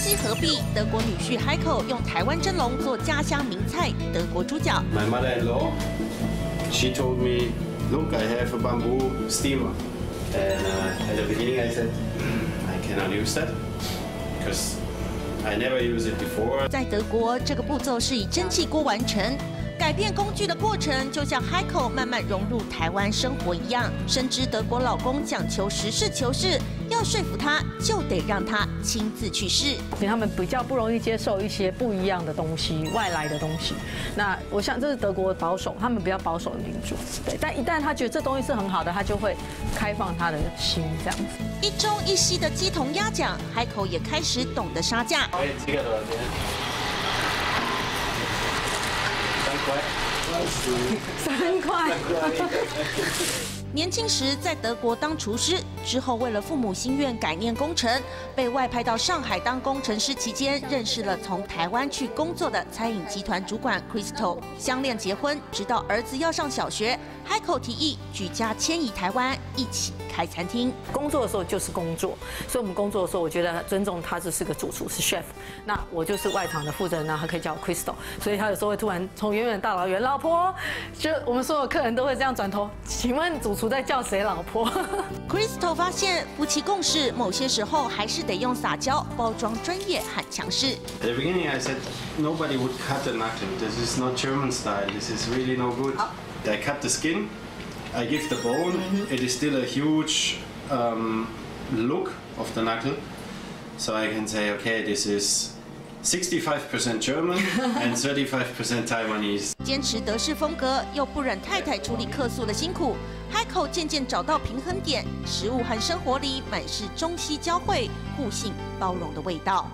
西合璧，德国女婿 Heiko 用台湾蒸笼做家乡名菜德国猪脚。My mother-in-law, she told me, look, I have a bamboo steamer, and at the beginning I said, I cannot use that because I never used it before. 在德国，这个步骤是以蒸汽锅完成。改变工具的过程，就像 Heiko 慢慢融入台湾生活一样。深知德国老公讲求实事求是，要说服他，就得让他亲自去试。他们比较不容易接受一些不一样的东西、外来的东西。那我想这是德国保守，他们比较保守的民主。对，但一旦他觉得这东西是很好的，他就会开放他的心，这样子。一中一西的鸡同鸭讲 ，Heiko 也开始懂得杀价。这个多少钱？3块。3块。年轻时在德国当厨师，之后为了父母心愿改念工程，被外派到上海当工程师期间，认识了从台湾去工作的餐饮集团主管 Crystal， 相恋结婚，直到儿子要上小学 ，Heiko 提议举家迁移台湾，一起开餐厅。工作的时候就是工作，所以我们工作的时候，我觉得尊重他是个主厨，是 chef。那我就是外场的负责人，那他可以叫我 Crystal， 所以他有时候会突然从远远大老远，老婆，就我们所有客人都会这样转头，请问主厨在叫谁老婆？Crystal 发现夫妻共事，某些时候还是得用撒娇包装专业和强势。 At the beginning, I said nobody would cut the knuckle. This is not German style. This is really no good. I cut the skin. I give the bone. It is still a huge look of the knuckle. So I can say, okay, this is 65% German and 35% Taiwanese. 坚持德式风格，又不忍太太处理客诉的辛苦 ，Heiko 渐渐找到平衡点，食物和生活里满是中西交汇、互信包容的味道。